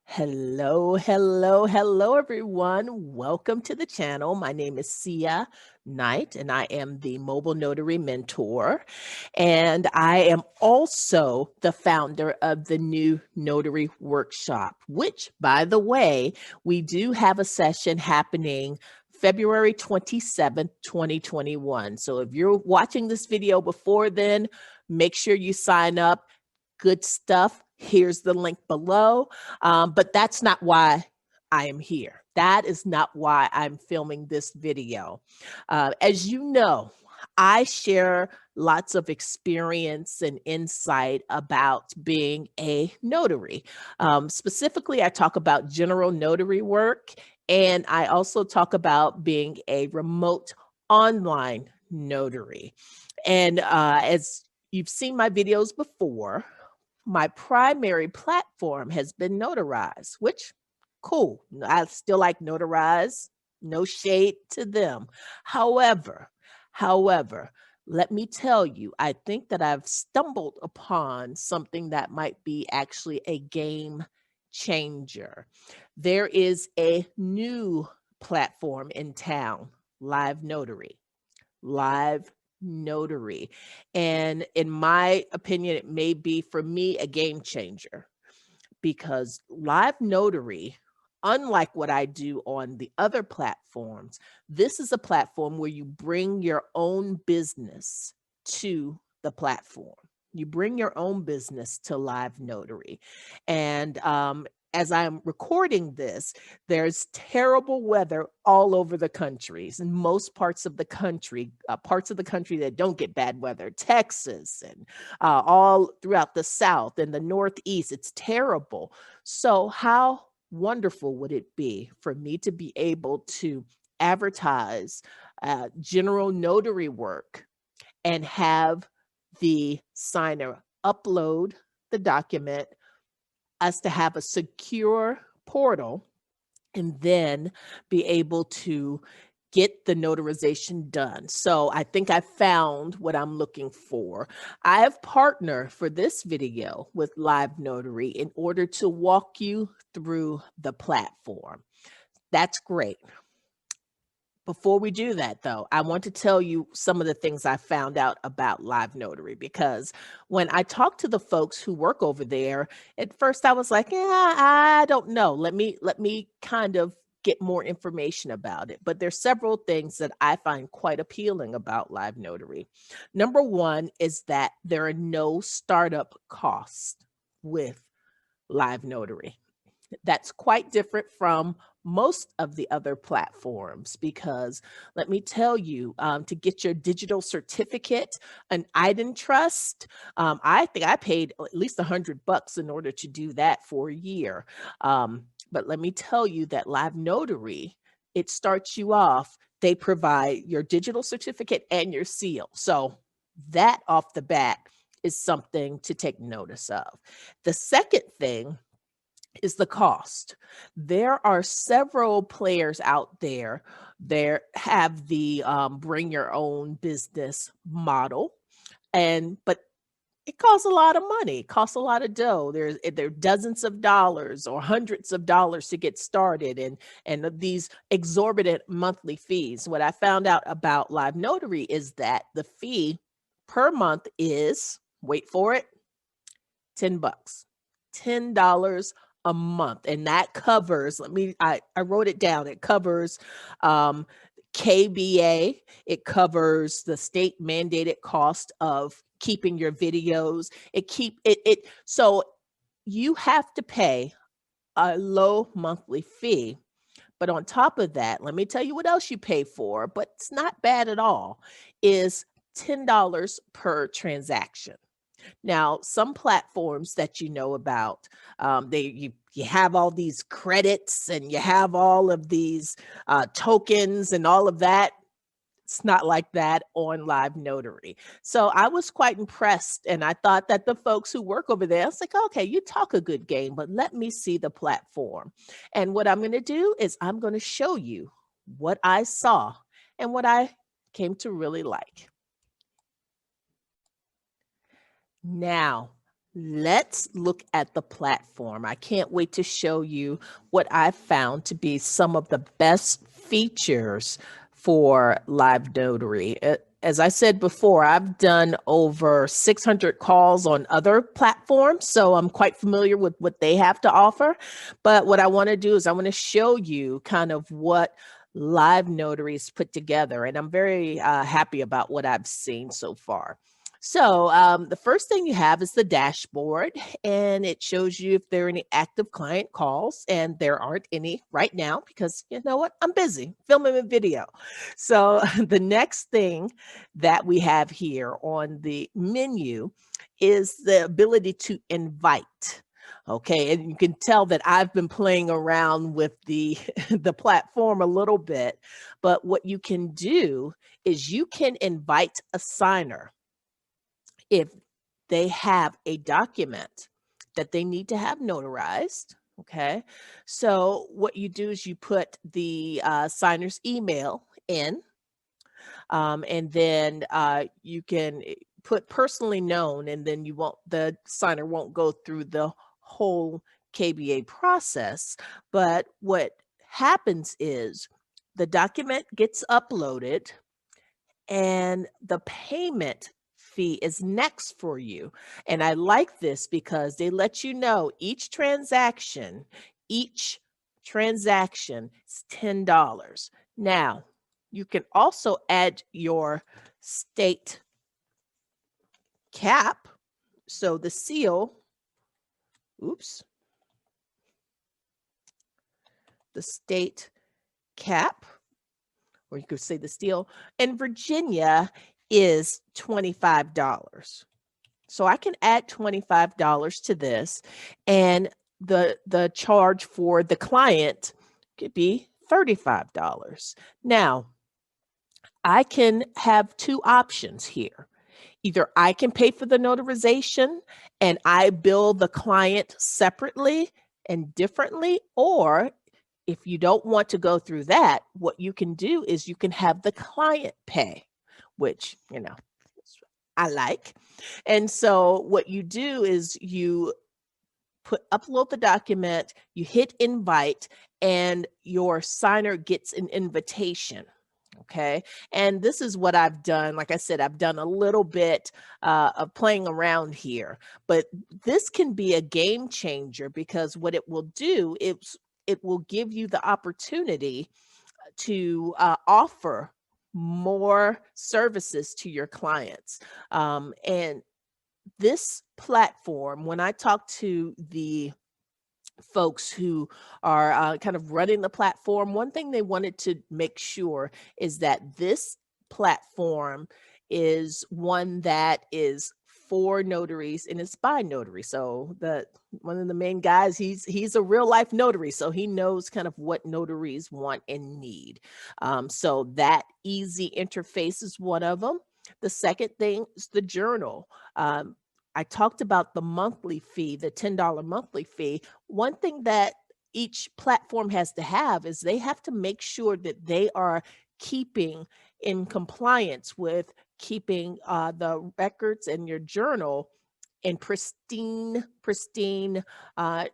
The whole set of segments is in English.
Hello, hello, hello, everyone. Welcome to the channel. My name is Sia Knight, and I am the Mobile Notary Mentor. And I am also the founder of the new Notary Workshop, which, by the way, we do have a session happening February 27th, 2021. So if you're watching this video before then, make sure you sign up. Good stuff. Here's the link below. But that's not why I am here. That is not why I'm filming this video. As you know, I share lots of experience and insight about being a notary. Specifically, I talk about general notary work, and I also talk about being a remote online notary. And as you've seen my videos before, my primary platform has been notarized, which cool. I still like notarized. No shade to them. However, however, let me tell you, I think that I've stumbled upon something that might be actually a game changer. There is a new platform in town, LiveNotary. LiveNotary. And in my opinion, it may be for me a game changer because LiveNotary, unlike what I do on the other platforms, this is a platform where you bring your own business to the platform. You bring your own business to LiveNotary. And as I'm recording this, there's terrible weather all over the countries, in most parts of the country that don't get bad weather, Texas and all throughout the South and the Northeast. It's terrible. So how wonderful would it be for me to be able to advertise general notary work and have the signer upload the document, us to have a secure portal, and then be able to get the notarization done. So I think I found what I'm looking for. I have partnered for this video with LiveNotary in order to walk you through the platform. That's great. Before we do that, though, I want to tell you some of the things I found out about LiveNotary, because when I talked to the folks who work over there, at first I was like, yeah, I don't know. Let me kind of get more information about it. But there's several things that I find quite appealing about LiveNotary. Number one is that there are no startup costs with LiveNotary. That's quite different from most of the other platforms, because let me tell you, to get your digital certificate, an item trust, I think I paid at least $100 in order to do that for a year. But let me tell you that LiveNotary, it starts you off. They provide your digital certificate and your seal. So that off the bat is something to take notice of. The second thing is the cost. There are several players out there that have the bring your own business model, but it costs a lot of money. It costs a lot of dough. There are dozens of dollars or hundreds of dollars to get started, and these exorbitant monthly fees. What I found out about LiveNotary is that the fee per month is, wait for it, $10. $10 a month. And that covers, I wrote it down. It covers KBA. It covers the state mandated cost of keeping your videos. So you have to pay a low monthly fee. But on top of that, let me tell you what else you pay for, but it's not bad at all, is $10 per transaction. Now, some platforms that you know about, you have all these credits and you have all of these tokens and all of that. It's not like that on LiveNotary. So I was quite impressed, and I thought that the folks who work over there, I was like, okay, you talk a good game, but let me see the platform. And what I'm going to do is I'm going to show you what I saw and what I came to really like. Now, Let's look at the platform. I can't wait to show you what I've found to be some of the best features for LiveNotary. As I said before, I've done over 600 calls on other platforms, so I'm quite familiar with what they have to offer. But what I want to do is I want to show you kind of what LiveNotary's put together, and I'm very happy about what I've seen so far. So the first thing you have is the dashboard, and it shows you if there are any active client calls, and there aren't any right now because you know what? I'm busy filming a video. So the next thing that we have here on the menu is the ability to invite. Okay, and you can tell that I've been playing around with the the platform a little bit, but what you can do is you can invite a signer if they have a document that they need to have notarized. Okay. So what you do is you put the signer's email in, and then you can put personally known, and then the signer won't go through the whole KBA process. But what happens is the document gets uploaded and the payment fee is next for you. And I like this because they let you know each transaction is $10. Now, you can also add your state cap. So the seal, oops, the state cap, or you could say the steel, in Virginia is $25. So I can add $25 to this, and the charge for the client could be $35. Now, I can have two options here. Either I can pay for the notarization and I bill the client separately and differently, or if you don't want to go through that, what you can do is you can have the client pay, which, I like. And so what you do is you upload the document, you hit invite, and your signer gets an invitation. Okay. And this is what I've done. Like I said, I've done a little bit of playing around here, but this can be a game changer because what it will do is it will give you the opportunity to offer more services to your clients. And this platform, when I talk to the folks who are kind of running the platform, one thing they wanted to make sure is that this platform is one that is for notaries and it's by notaries. So the one of the main guys, he's a real life notary, so he knows kind of what notaries want and need. So that easy interface is one of them. The second thing is the journal. I talked about the monthly fee, the $10 monthly fee. One thing that each platform has to have is they have to make sure that they are keeping in compliance with keeping the records in your journal in pristine uh,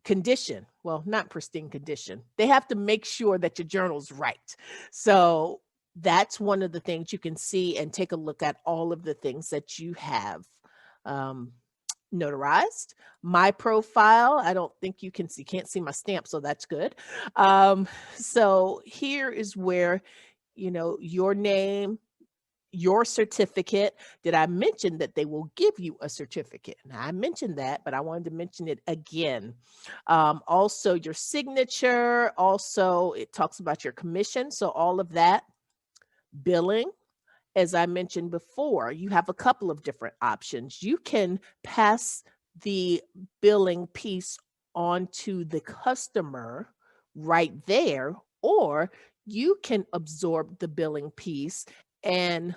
condition. Well, not pristine condition. They have to make sure that your journal's right. So that's one of the things you can see and take a look at all of the things that you have um, notarized. My profile, I don't think you can see, can't see my stamp, so that's good. So here is where, your name, your certificate. Did I mention that they will give you a certificate? Now, I mentioned that, but I wanted to mention it again. Also, your signature. Also, it talks about your commission. So all of that. Billing. As I mentioned before, you have a couple of different options. You can pass the billing piece on to the customer right there, or you can absorb the billing piece and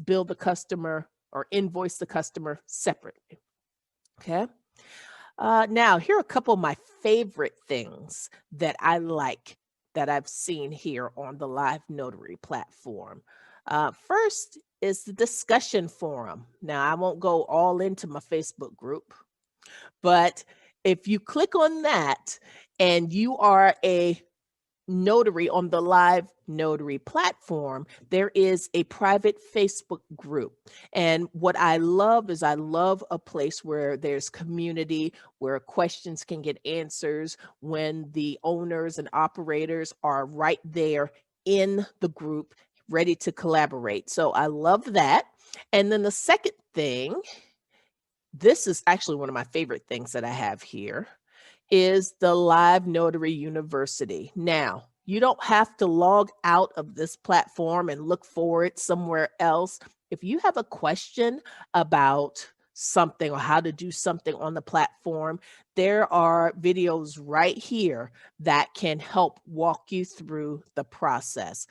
bill the customer or invoice the customer separately. Okay. Now, here are a couple of my favorite things that I like that I've seen here on the Live Notary platform. First is the discussion forum. Now, I won't go all into my Facebook group, but if you click on that and you are a notary on the LiveNotary platform, there is a private Facebook group. And what I love is I love a place where there's community, where questions can get answers, when the owners and operators are right there in the group, ready to collaborate. So I love that. And then the second thing, this is actually one of my favorite things that I have here, is the LiveNotary University. Now, you don't have to log out of this platform and look for it somewhere else. If you have a question about something or how to do something on the platform, there are videos right here that can help walk you through the process.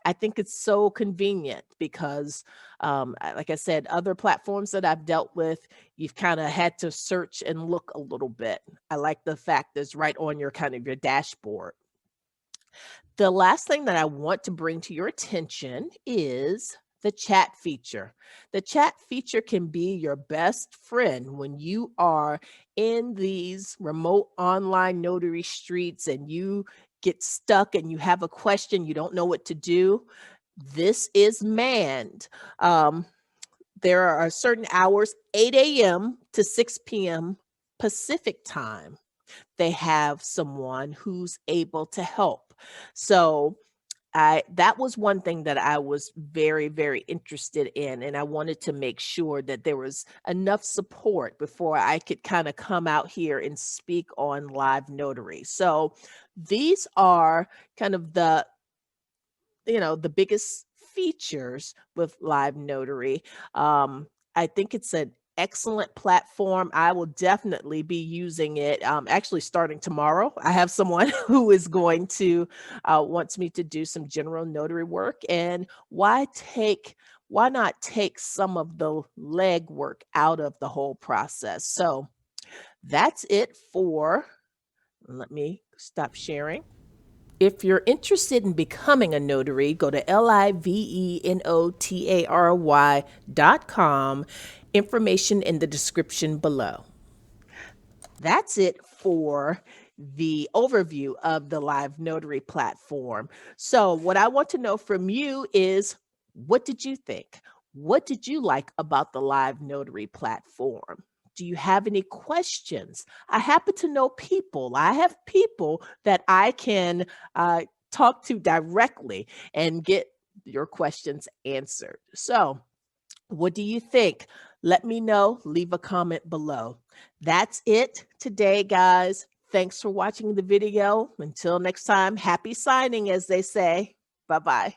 I think it's so convenient because, like I said, other platforms that I've dealt with, you've kind of had to search and look a little bit. I like the fact that it's right on your kind of your dashboard. The last thing that I want to bring to your attention is the chat feature. The chat feature can be your best friend when you are in these remote online notary streets and you get stuck and you have a question, you don't know what to do. This is manned. There are certain hours, 8 a.m. to 6 p.m. Pacific time. They have someone who's able to help. So that was one thing that I was very, very interested in, and I wanted to make sure that there was enough support before I could kind of come out here and speak on LiveNotary. So these are kind of the biggest features with LiveNotary. I think it's an excellent platform. I will definitely be using it. Actually, starting tomorrow, I have someone who is going to wants me to do some general notary work. And why not take some of the legwork out of the whole process? So that's it for. Let me stop sharing. If you're interested in becoming a notary, go to LiveNotary.com. Information in the description below. That's it for the overview of the LiveNotary platform. So, what I want to know from you is, what did you think? What did you like about the LiveNotary platform? Do you have any questions? I happen to know people. I have people that I can talk to directly and get your questions answered. So, what do you think? Let me know. Leave a comment below. That's it today, guys. Thanks for watching the video. Until next time, happy signing, as they say. Bye-bye.